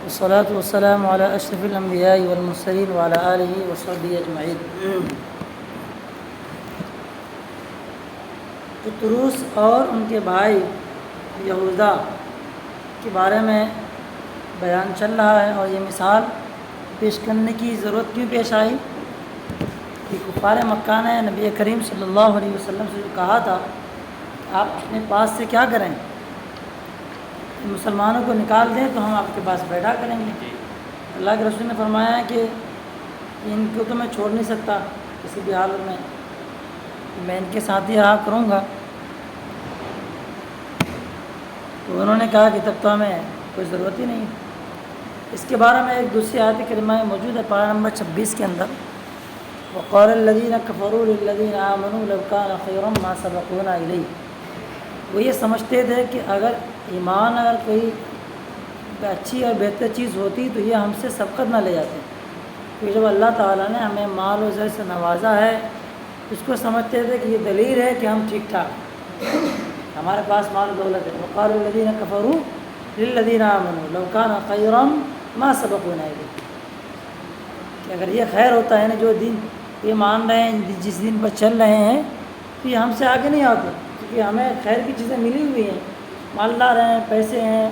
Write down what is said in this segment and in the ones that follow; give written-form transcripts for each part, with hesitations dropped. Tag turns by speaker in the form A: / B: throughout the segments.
A: والصلاة والسلام على أشرف الأنبياء والمرسلين وعلى آله وصحبه أجمعين۔ پطرس اور ان کے بھائی یہوذا کے بارے میں بیان چل رہا ہے، اور یہ مثال پیش کرنے کی ضرورت کیوں پیش آئی کہ کفار مکہ نے نبی کریم صلی اللہ علیہ وسلم سے جو کہا تھا آپ اپنے پاس سے کیا کریں، مسلمانوں کو نکال دیں تو ہم آپ کے پاس بیٹھا کریں گے۔ اللہ کے رسول نے فرمایا کہ ان کو تو میں چھوڑ نہیں سکتا کسی بھی حالت میں ان کے ساتھ ہی رہا کروں گا۔ تو انہوں نے کہا کہ تب تو ہمیں کوئی ضرورت ہی نہیں۔ اس کے بارے میں ایک دوسری آیت کریمہ موجود ہے پارہ نمبر 26 کے اندر، وقال الذین کفروا للذین آمنوا لو کان خیرا ما سبقونا الیہ۔ وہ یہ سمجھتے تھے کہ اگر کوئی اچھی اور بہتر چیز ہوتی تو یہ ہم سے سبقت نہ لے جاتے، کیونکہ جب اللہ تعالیٰ نے ہمیں مال و زر سے نوازا ہے اس کو سمجھتے تھے کہ یہ دلیل ہے کہ ہم ٹھیک ٹھاک ہمارے پاس مال و دولت ہے۔ وقال الذین کفروا للذین آمنوا لو کان خیرا ما سبقونا الیہ، کہ اگر یہ خیر ہوتا ہے نا جو دین یہ مان رہے ہیں جس دین پر چل رہے ہیں تو یہ ہم سے آگے نہیں آتے، کیونکہ ہمیں خیر کی چیزیں ملی ہوئی ہیں، مالدار ہیں، پیسے ہیں،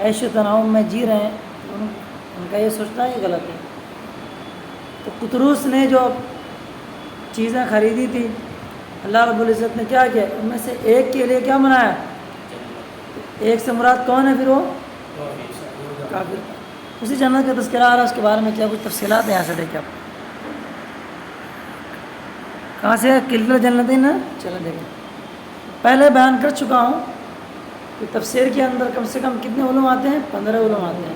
A: عیش و تنعم میں جی رہے ہیں، ان کا یہ سوچنا ہی غلط ہے۔ تو پطرس نے جو چیزیں خریدی تھی اللہ رب العزت نے کیا کیا، ان میں سے ایک کے لیے کیا بنایا، ایک سے مراد کون ہے؟ پھر وہ کافر۔ اسی جنت کا تذکرہ آ رہا ہے، اس کے بارے میں کیا کچھ تفصیلات ہیں، یہاں سے دیکھیں آپ کہاں سے کلر جنتین نا، چلیں دیکھیں۔ پہلے بیان کر چکا ہوں کہ تفسیر کے اندر کم سے کم کتنے علوم آتے ہیں؟ 15 علوم آتے ہیں۔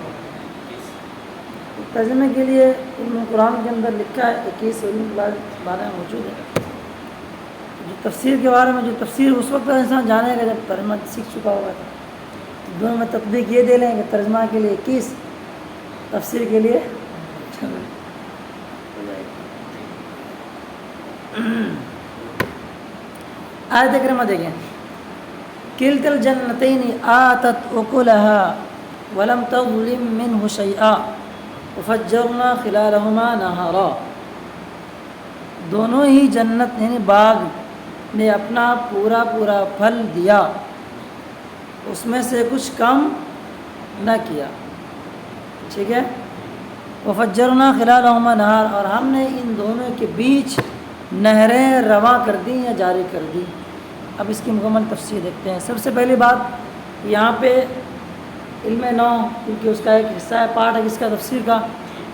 A: ترجمے کے لیے علم قرآن کے اندر لکھا ہے 21 علوم کے بارے میں موجود ہے۔ جو تفسیر کے بارے میں جو تفسیر اس وقت انسان جانے گا جب ترجمہ سیکھ چکا ہوگا، دونوں میں تطبیق یہ دے لیں کہ ترجمہ کے لیے 21، تفسیر کے لیے آیت کریمہ دیکھیں، کلتا الجنتین آتت اکلها ولم تظلم منه شیئا وفجرنا خلالهما نہرا۔ دونوں ہی جنت یعنی باغ نے اپنا پورا پھل دیا، اس میں سے کچھ کم نہ کیا، ٹھیک ہے۔ وفجرنا خلالهما نہر، اور ہم نے ان دونوں کے بیچ نہریں رواں کر دی یا جاری کر دی۔ اب اس کی مکمل تفصیل دیکھتے ہیں۔ سب سے پہلی بات یہاں پہ علم نو، کیونکہ اس کا ایک حصہ ہے، پارٹ ہے جس کا تفسیر کا،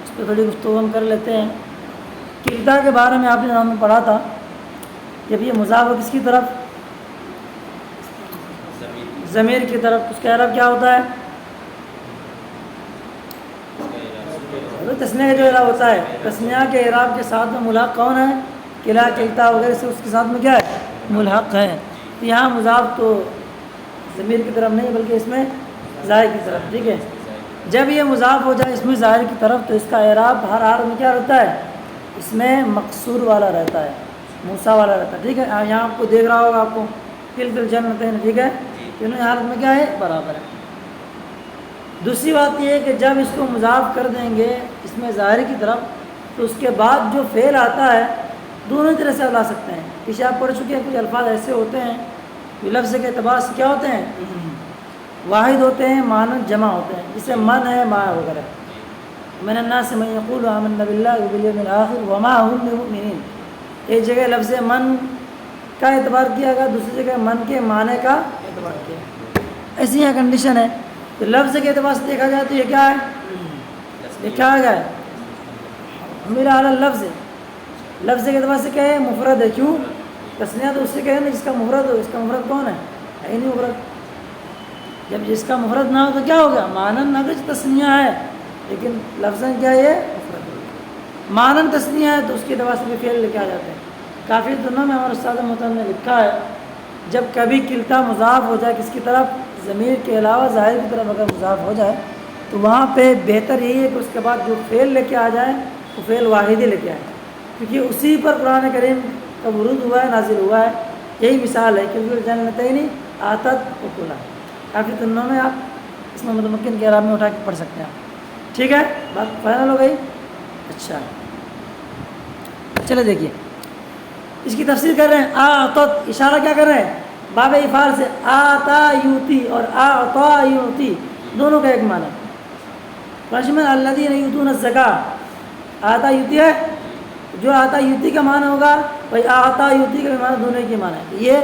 A: اس پہ تھوڑی گفتگو ہم کر لیتے ہیں۔ کلتا کے بارے میں آپ نے نام میں پڑھا تھا، جب یہ مضاف ہو کس کی طرف؟ ضمیر کی طرف، اس کا اعراب کیا ہوتا ہے؟ تسنیہ کا جو اعراب ہوتا ہے، تسنیہ کے اعراب کے ساتھ میں ملحق کون ہے؟ کلا، کلتا وغیرہ سے اس کے ساتھ میں کیا ہے؟ ملحق ہے۔ یہاں مضاف تو ضمیر کی طرف نہیں بلکہ اس میں ظاہر کی طرف، ٹھیک ہے۔ جب یہ مضاف ہو جائے اس میں ظاہر کی طرف تو اس کا اعراب ہر حال میں کیا رہتا ہے؟ اس میں مقصور والا رہتا ہے، موسیٰ والا رہتا ہے، ٹھیک ہے۔ یہاں آپ کو دیکھ رہا ہوگا آپ کو کلتا الجنتین، ٹھیک ہے، تینوں حالت میں کیا ہے؟ برابر ہے۔ دوسری بات یہ ہے کہ جب اس کو مضاف کر دیں گے اس میں ظاہر کی طرف تو اس کے بعد جو فعل آتا ہے دونوں طرح سے لا سکتے ہیں۔ پیچھے آپ پڑھ چکے ہیں کچھ الفاظ ایسے ہوتے ہیں جو لفظ کے اعتبار سے کیا ہوتے ہیں؟ واحد ہوتے ہیں، مانند جمع ہوتے ہیں، جسے من ہے، ما وغیرہ۔ من الناس من یقول آمنا باللہ وبالیوم الآخر وما هم بمؤمنین۔ ایک جگہ لفظ من کا اعتبار کیا گیا، دوسری جگہ من کے معنی کا اعتبار کیا۔ ایسی یہ کنڈیشن ہے۔ تو لفظ کے اعتبار سے دیکھا جائے تو یہ کیا ہے؟ یہ کیا ہے؟ میرا اعلیٰ لفظ ہے، لفظ کے اعتبار سے کیا ہے؟ مفرد ہے۔ کیوں؟ تسنیہ تو اس سے کہے نا جس کا مفرد ہو، اس کا مفرد کون ہے؟ ہے نہیں مفرد۔ جب جس کا مفرد نہ ہو تو کیا ہوگا؟ مانن اگر تسنیہ ہے لیکن لفظ کیا ہے؟ مفرد ہے۔ مانن تسنیہ ہے تو اس کے اعتبار سے بھی فعل لے کے آ جاتے ہیں۔ کافی دنوں میں ہمارے استاد محترم نے لکھا ہے جب کبھی کلتا مضاف ہو جائے کس کی طرف؟ ضمیر کے علاوہ ظاہر کی طرف اگر مضاف ہو جائے تو وہاں پہ بہتر یہی ہے کہ اس کے بعد جو فعل لے کے آ جائے وہ فعل واحد ہی لے کے آئے، کیونکہ اسی پر قرآن کریم کا ورود ہوا ہے، نازل ہوا ہے۔ یہی مثال ہے کہ جنتین آتت اکلها۔ کافی تنوں میں آپ اس میں متمکن کے اعراب میں اٹھا کے پڑھ سکتے ہیں۔ ٹھیک ہے، بات فائنل ہو گئی. اچھا چلے دیکھیے اس کی تفسیر کر رہے ہیں. اعطت اشارہ کیا کر رہے ہیں؟ باب افعال سے. آتا یوتی اور اعطا یوتی دونوں کا ایک معنی. رشمن الذین یؤتون الزکاۃ آتا یوتی ہے، جو آتا یوتی کا معنی ہوگا بھائی آتا یوتی کا بھی معنی دونوں کی معنی ہے. یہ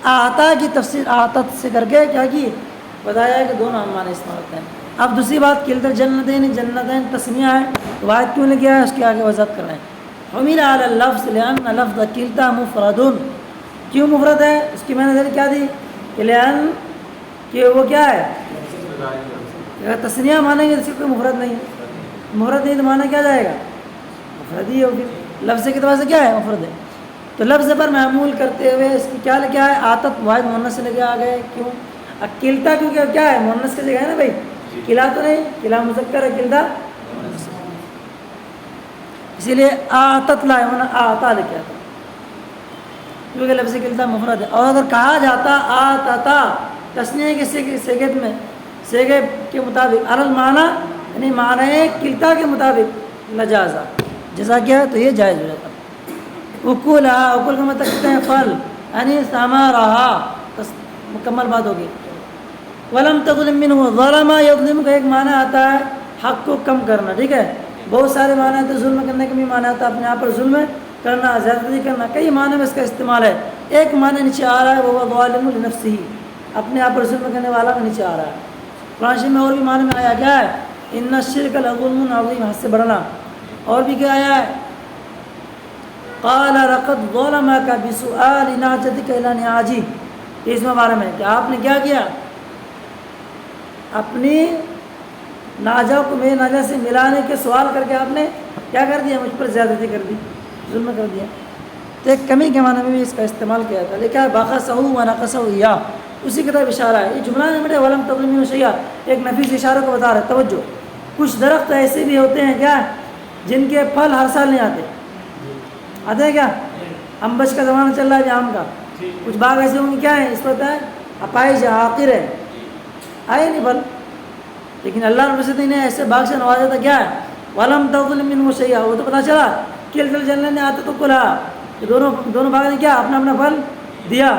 A: آتا کی تفسیر آتت سے کر کے کیا کی بتایا ہے کہ دونوں معنی استعمال ہوتے ہیں. اب دوسری بات کلتا جنتین، جنتین تسمیہ ہے، واحد کیوں لکھا ہے اس کے آگے وضاحت کر رہے ہیں. حمل علی اللفظ لأن لفظ کلتا مفرد. کیوں مفرد ہے؟ اس کی میں نے کیا دی کہ لأن کہ وہ کیا ہے، اگر تسنیہ مانیں گے اس سے کوئی مفرد نہیں ہے. مفرد نہیں تو مانا کیا جائے گا؟ مفرد ہی ہوگی. لفظ کے اعتبار سے کیا ہے؟ مفرد ہے. تو لفظ پر معمول کرتے ہوئے اس کی کیا لکھا ہے؟ آتت واحد مؤنث سے لگے آ گئے. کیوں؟ کلتا کیونکہ کیا ہے مؤنث کی جگہ ہے نا بھائی، کلا تو نہیں، کلا مذکر ہے، کلتا اسی لیے آتت لائے ہونا آتا لکھا تھا کیونکہ لفظ کلتا مفرد ہے. اور اگر کہا جاتا آتتا تسنیہ کے صیغے میں صیغے کے مطابق ارل معنی یعنی معنی کلتا کے مطابق لجازہ جزا کیا ہے تو یہ جائز ہو جاتا. اکول اکول کا مطلب کہتے ہیں پھل یعنی ثمرہ، مکمل بات ہوگی. ولم تظلم منہ، ظلم یظلم کا ایک معنی آتا ہے حق کو کم کرنا. ٹھیک ہے، بہت سارے معنی آتے ہیں. ظلم کرنے کا بھی معنی آتا ہے اپنے آپ پر ظلم کرنا، زیادتی کرنا، کئی معنی میں اس کا استعمال ہے. ایک معنی نیچے آ رہا ہے وہ ظالم لنفسہ، اپنے آپ پر ظلم کرنے والا کا نیچے آ رہا ہے. قرآن شریف میں اور بھی معنی میں آیا کیا ہے؟ ان الشرک لظلم عظیم، حد سے بڑھنا. اور بھی کیا آیا ہے؟ قال لقد ظلمك بسؤال ناجتك الى نعاجه. اس میں بارے میں کہ آپ نے کیا کیا، اپنی ناجا کو میرے ناجا سے ملانے کے سوال کر کے آپ نے کیا کر دیا، مجھ پر زیادتی کر دی، ظلم کر دیا. تو ایک کمی کے معنی میں بھی اس کا استعمال کیا تھا. لکھا ہے باخصہ و نقصہ یا اسی کی طرف اشارہ ہے. یہ جملہ نہیں بیٹے ولم تظلم شیئا ایک نفیس اشارہ کو بتا رہا ہے. توجہ، کچھ درخت ایسے بھی ہوتے ہیں کیا جن کے پھل ہر سال نہیں آتے. آتے ہیں کیا؟ امبش کا زمانہ چل رہا ہے آم کا. کچھ باغ ایسے ہوں گے کیا ہے اس پر ہوتا ہے اپائش عاقر ہے، آئے نہیں پھل. لیکن اللہ رب العزت نے ایسے باغ سے نوازا تھا کیا ہے ولم تظلم منہ شیئا. وہ تو پتہ چلا کل جنت نے آتے تو کلا دونوں باغ نے کیا اپنا اپنا پھل دیا.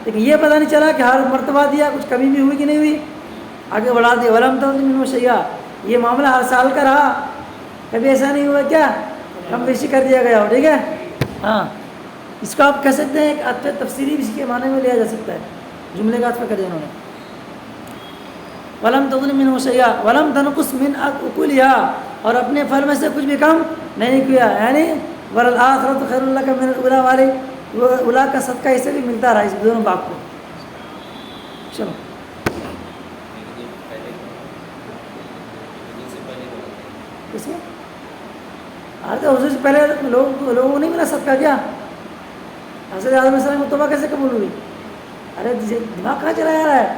A: لیکن یہ پتہ نہیں چلا کہ ہر مرتبہ دیا کچھ کمی بھی ہوئی کہ نہیں ہوئی، آگے بڑھا دیا ولم تظلم منہ شیئا. یہ معاملہ ہر سال کا رہا، کبھی ایسا نہیں ہوا کیا کم بیشی کر دیا گیا ہو. ٹھیک ہے، ہاں اس کو آپ کہہ سکتے ہیں ایک عطف تفسیری بھی اس کے معنی میں لیا جا سکتا ہے. جملے کا عطف کر دیا انہوں نے. ولم تظلم منہ شیئا ولم تنقص من اکلها، اور اپنے پھل میں سے کچھ بھی کم نہیں کیا. یعنی وللآخرۃ خیر لک من الاولی والے وہ اولا کا صدقہ اسے بھی ملتا رہا اس دونوں باغ کو. چلو کس میں آتے حضور سے پہلے لوگوں کو نہیں ملا صدقہ کیا؟ حضرت آدم علیہ السلام کو توبہ کیسے قبول ہوئی؟ ارے دماغ کہاں چلا جا رہا ہے؟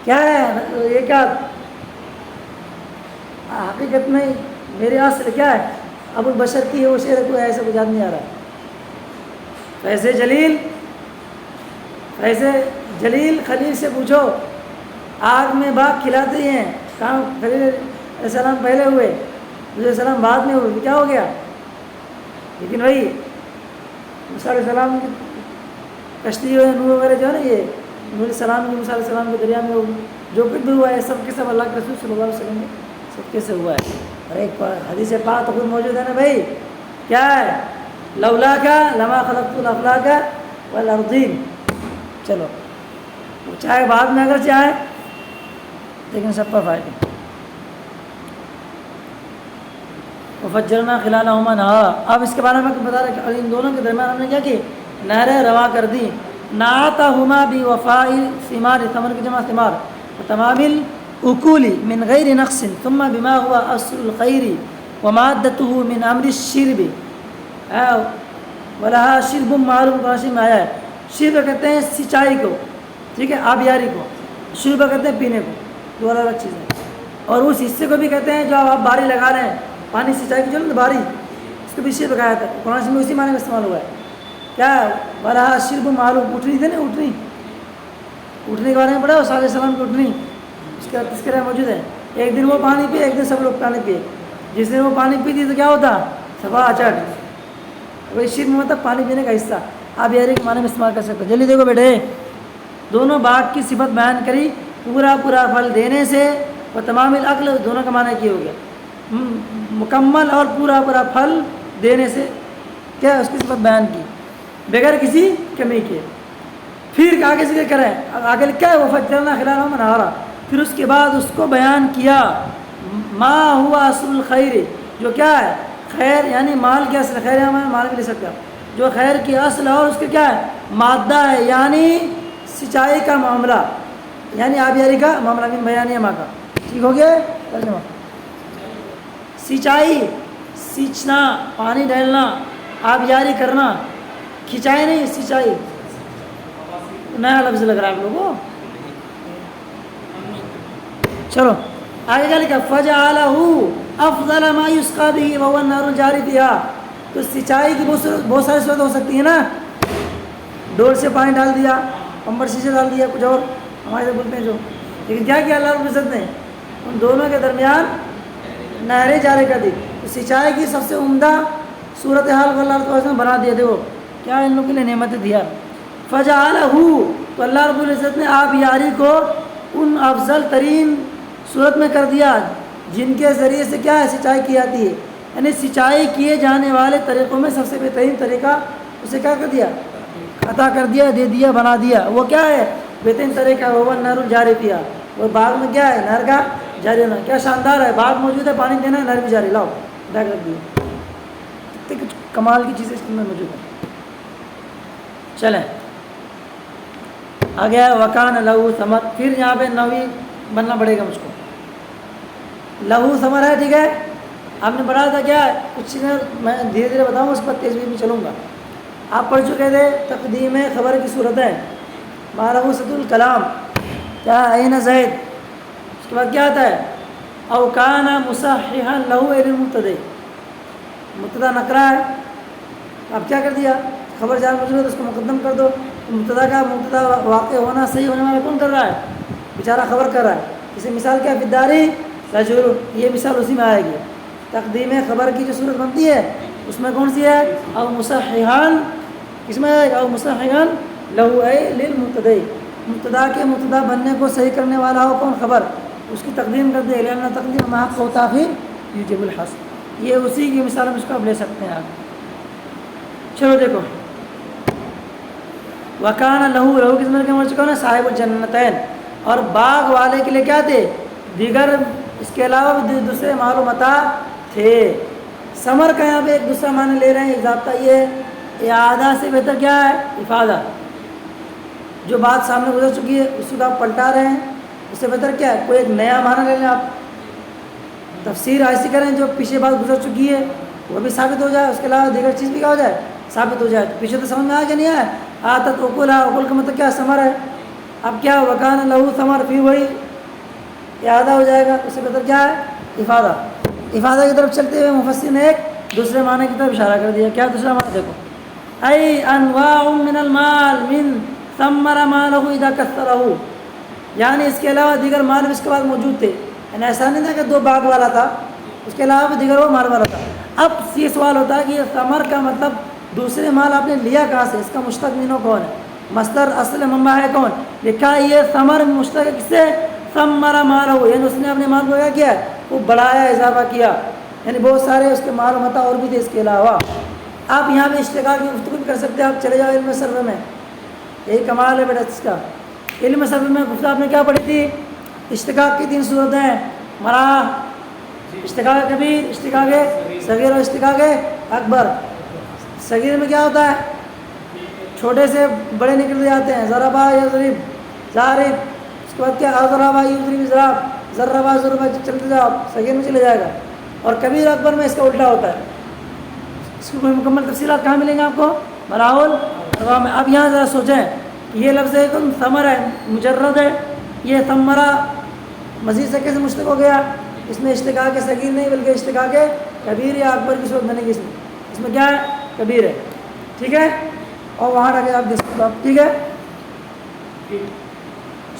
A: کیا ہے یہ کیا حقیقت میں میرے اصل کیا ہے ابو البشر کی ہے وہ شعر کو ایسا کچھ یاد نہیں آ رہا. فیض جلیل خلیل سے پوچھو آگ میں باغ کھلاتے ہیں، کہاں خلیل علیہ السلام پہلے ہوئے، علیہ السلام بعد میں ہوئے، کیا ہو گیا؟ لیکن وہی موسیٰ علیہ السلام کی کشتی جو ہے نوح وغیرہ جو ہے نا، یہ نوح علیہ السلام کی موسیٰ علیہ السلام کے دریا میں جو کچھ بھی ہوا ہے سب کے سب اللہ کے رسول صلی اللہ علیہ وسلم سب کے سے ہوا ہے. اور ایک حدیث پاک تو خود موجود ہے نا بھائی، کیا ہے لولا کا لما خلقت الافلاک والارضین. چلو چاہے بعد میں اگر چاہے لیکن سب پر فائدہ. وفجرنا خلالہما نہرا. اب اس کے بارے میں بتا رہے کہ ان دونوں کے درمیان ہم نے کیا کی نہریں روا کر دی. نعتہما بوفاء ثمار، ثمر کی جمع ثمار، تمام الاکول من غیر نقص ثم بما هو اصل الخیر ومادته من امر الشرب ولها شرب معلوم. قرآن میں آیا ہے شرب کہتے ہیں سینچائی کو، ٹھیک ہے، آبیاری کو. شرب کہتے ہیں پینے کو، دو الگ چیز ہے. اور اس حصے کو بھی کہتے ہیں جو آپ باری لگا رہے ہیں پانی سینچائی کی جو نا باری، اس کو بھی شرب کہا جاتا ہے. قرآن میں اسی معنی میں استعمال ہوا ہے. کیا ہے ولها شرب معلوم. اٹھنی تھے نا، اٹھنی کے بارے میں پڑھا صالح علیہ السلام کی اٹھنی، اس کا تذکرہ موجود ہے. ایک دن وہ پانی پیے، ایک دن سب لوگ پانی پیے. جس دن وہ پانی پیتی تو کیا ہوتا؟ صفا اچٹ. وہ شرک میں مطلب پانی پینے کا حصہ آپ یاری کے معنی میں استعمال کر سکتے. جلدی دیکھو بیٹے، دونوں باغ کی صفت بیان کری، پورا پھل دینے سے، اور تمام العقل دونوں کا معنی کیا ہو گیا، مکمل اور پورا پھل دینے سے کیا اس کی صفت بیان کی بغیر کسی کمی کے. پھر آگے ذکر کریں، آگے کیا ہے وہ فجرنا خلالہم انہارا، پھر اس کے بعد اس کو بیان کیا ما ہوا اصل الخیر، جو کیا ہے خیر، یعنی مال کی اصل خیر، ہے مال بھی لے سکتے ہیں، جو خیر کی اصل اور اس کے کیا ہے مادہ ہے، یعنی سچائی کا معاملہ، یعنی آبیاری کا معاملہ، بھی بیان ماں کا. ٹھیک ہو گیا ترجمہ؟ سچائی، سینچنا، پانی ڈالنا، آبیاری کرنا، کھچائی نہیں، سچائی. نیا لفظ لگ رہا ہے آپ لوگوں کو. چلو آگے کیا لکھا؟ فَجَعَلَهُ أَفْضَلَ مَا يُسْقَى بِهِ وَهُوَ النَّارُ الْجَارِي فِيهَا. تو سچائی کی بہت ساری صورت ہو سکتی ہے نا. ڈول سے پانی ڈال دیا، پمبر سے ڈال دیا، کچھ اور ہمارے سے بولتے ہیں جو. لیکن کیا کیا اللہ رب العزت نے؟ ان دونوں کے درمیان نہریں جاری کر دی. تو سچائی کی سب سے عمدہ صورتحال کو اللہ رب العزت نے بنا دیا. دیکھو کیا ان لوگوں کے لیے نعمت دیا. فَجَعَلَهُ، تو اللہ رب العزت نے آبیاری کو ان افضل ترین صورت میں کر دیا جن کے ذریعے سے کیا ہے سچائی کی جاتی ہے. یعنی سچائی کیے جانے والے طریقوں میں سب سے بہترین طریقہ اسے کیا کر دیا؟ عطا کر دیا، دے دیا، بنا دیا. وہ کیا ہے بہترین طریقہ؟ وہ النار الجاری فیہا، وہ باغ میں کیا ہے نہر کا جاری ہونا. کیا شاندار ہے، باغ موجود ہے، پانی دینا ہے، نہر بھی جاری. لاؤ ادا کر دیا. کتنی کچھ کمال کی چیزیں اس کے اندر موجود ہیں. چلیں آگے ہے وکان لہو ثمر. پھر یہاں پہ نوی بننا پڑے گا مجھ کو. لہو ثمر ہے، ٹھیک ہے. آپ نے پڑھا تھا کیا کچھ چیزیں میں دھیرے دھیرے بتاؤں، اس پر تیز بھی چلوں گا. آپ پڑھ چکے تھے تقدیم خبر کی صورت ہے مالہ صد الکلام، کیا این زید. اس کے بعد کیا آتا ہے؟ او کان مصححا لہو المبتدی. مبتدا نکرہ ہے، اب کیا کر دیا؟ خبر جان موجود ہے تو اس کو مقدم کر دو. مبتدا واقع ہونا صحیح ہونے والا کون کر رہا ہے؟ بیچارہ خبر کر رہا ہے. اسے مثال کیا؟ فداری رجل، یہ مثال اسی میں آئے گی. تقدیم خبر کی جو صورت بنتی ہے اس میں کون سی ہے؟ او مصححان، کس میں ہے؟ او مصححان لہو اے للمبتدی، مبتدا کے مبتدا بننے کو صحیح کرنے والا ہو کون؟ خبر، اس کی تقدیم کر دے. لأن تقدیم ما حق و تاخیر یوجب الحذف، یہ اسی کی مثال اس کو آپ لے سکتے ہیں. آپ چلو دیکھو وکان لہو، لہو کس میں مر چکا ہے؟ صاحب الجنتین، اور باغ والے کے لیے کیا تھے؟ دیگر اس کے علاوہ بھی دوسرے مال و متاع تھے. ثمر کا یہاں پہ ایک دوسرا معنی لے رہے ہیں. ضابطہ یہ ہے اعادہ سے بہتر کیا ہے؟ افادہ. جو بات سامنے گزر چکی ہے اس کو آپ پلٹا رہے ہیں، اس سے بہتر کیا ہے کوئی ایک نیا معنی لے لیں. آپ تفسیر ایسی کریں جو پیچھے بات گزر چکی ہے وہ بھی ثابت ہو جائے، اس کے علاوہ دیگر چیز بھی کیا ہو جائے؟ ثابت ہو جائے. پیچھے تو سمجھ میں آ گیا نہیں آیا؟ آتت اکلا، اکل کا مطلب کیا؟ ثمر ہے. اب کیا وکان لہو ثمر، پھر وہی اعادہ ہو جائے گا. اس سے بہتر کیا ہے؟ افادہ. افادہ کی طرف چلتے ہوئے مفسر نے ایک دوسرے معنی کی طرف اشارہ کر دیا. کیا دوسرا معنی؟ دیکھو ای انواع من المال من ثمر مالہ اذا کثرہ، یعنی اس کے علاوہ دیگر مال بھی اس کے بعد موجود تھے. یعنی ایسا نہیں تھا کہ دو باغ والا تھا، اس کے علاوہ بھی دیگر وہ مال والا تھا. اب یہ سوال ہوتا ہے کہ یہ ثمر کا مطلب دوسرے مال آپ نے لیا کہاں سے؟ اس کا مشتق مینو کون ہے؟ مصدر اصل منبع ہے کون؟ لکھا ہے یہ ثمر مشتق ہے کس سے؟ ثمر مالہ، یعنی اس نے اپنے مال کو کیا کیا؟ وہ بڑھایا، اضافہ کیا. یعنی بہت سارے اس کے مال و متاع اور بھی تھے اس کے علاوہ. آپ یہاں پہ اشتقاق کی گفتگو بھی کر سکتے ہیں. آپ چلے جاؤ علم صرف میں، یہی کمال ہے بیٹا اس کا. علم صرف میں گفتگو آپ نے کیا پڑھی تھی؟ اشتقاق کی 3 صورتیں ہیں، مراح، اشتقاق کبیر، اشتقاق صغیر اور اشتقاق اکبر. صغیر میں کیا ہوتا ہے؟ چھوٹے سے بڑے نکل جاتے ہیں، ضربا یضرب، ضارب. اس کے بعد کیا؟ اضربا یضرب اضراب، ضربا ضربا، چلتے جاؤ صغیر میں چلے جائے گا. اور کبیر اکبر میں اس کا الٹا ہوتا ہے. اس کی کوئی مکمل تفصیلات کہاں ملیں گے آپ کو؟ مراحل اربع میں. اب یہاں ذرا سوچیں کہ یہ لفظ ہے تم ثمر ہے، مجرد ہے، یہ ثمرہ مزید سے کیسے مشتق ہو گیا؟ اس میں اشتقاق صغیر نہیں بلکہ اشتقاق کبیر یا اکبر کی صورت بنے گی. اس میں کیا ہے؟ کبیر ہے. ٹھیک ہے، اور وہاں رکھے آپ دیکھ سکتے. ٹھیک ہے،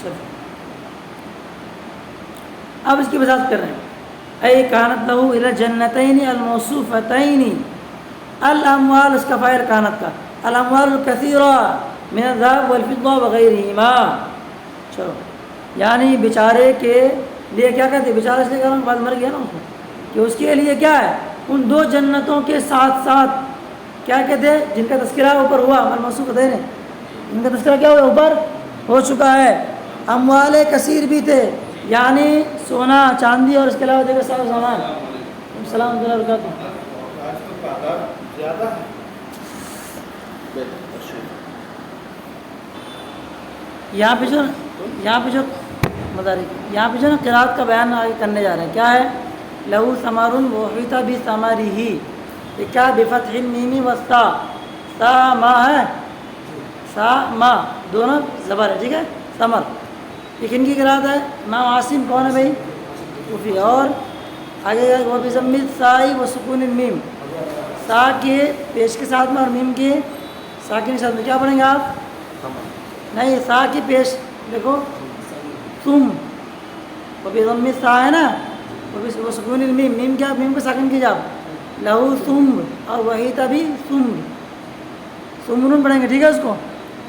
A: چلو اب اس کی وضاحت کر رہے ہیں. اے کانت لہو الی الجنتین الموصوفتین، الاموال اس کا فائر کانت کا، الاموال الکثیرہ من الذهب والفضہ وغیرہما. چلو یعنی بیچارے کے لیے کیا کہتے ہیں؟ بیچارہ اس لیے کہہ رہا ہوں بعد مر گیا نا اس کو، کہ اس کے لیے کیا ہے؟ ان دو جنتوں کے ساتھ ساتھ کیا کہتے ہیں جن کا تذکرہ اوپر ہوا، الموصوفتین، ان کا تذکرہ کیا ہوا؟ اوپر ہو چکا ہے. اموال کثیر بھی تھے، یعنی سونا چاندی اور اس کے علاوہ دیگر سارا سامان. السلام علیکم ورحمۃ اللہ وبرکاتہ. یہاں پہ جو مدارک یہاں پہ جو نا قرات کا بیان آگے کرنے جا رہے ہیں. کیا ہے؟ لہو ثمر وحیط بثمرہ، یہ کیا؟ بفتح المیم والسا، سا ما ہے، سا ما دونوں زبر ہے، ٹھیک ہے. ثمر یہ کن کی قرات ہے؟ امام عاصم. کون ہے بھائی؟ کوفی. اور آگے وہ بضم الساء و سکون المیم، سا کے پیش کے ساتھ میں اور میم کے ساکن کے ساتھ میں. کیا پڑھیں گے آپ؟ نہیں، سا کی پیش دیکھو تم، وہ بضم الساء ہے نا، وہ سکون المیم، میم کیا؟ میم کو ساکن کی جاب. لہو تم اور وہی تبھی تم، سمرون پڑھیں گے، ٹھیک ہے. اس کو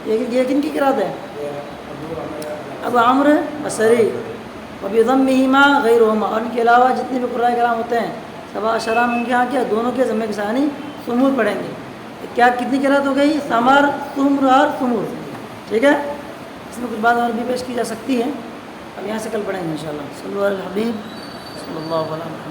A: یہ کن کی قرات ہے؟ ابو عمرو بصری. وبضمہما غیرہما، اور ان کے علاوہ جتنے بھی قراء کرام ہوتے ہیں سبا شرام ان کے یہاں کیا؟ دونوں کے ضمے کے ساتھ یعنی سمور پڑھیں گے. کیا کتنی قرات ہو گئی؟ ثمر، سمر اور سمور، ٹھیک ہے. اس میں کچھ بات اور بھی پیش کی جا سکتی ہے، اب یہاں سے کل پڑھیں گے انشاءاللہ. صلی اللہ علیہ الحبیب صلی اللہ علیہ وسلم.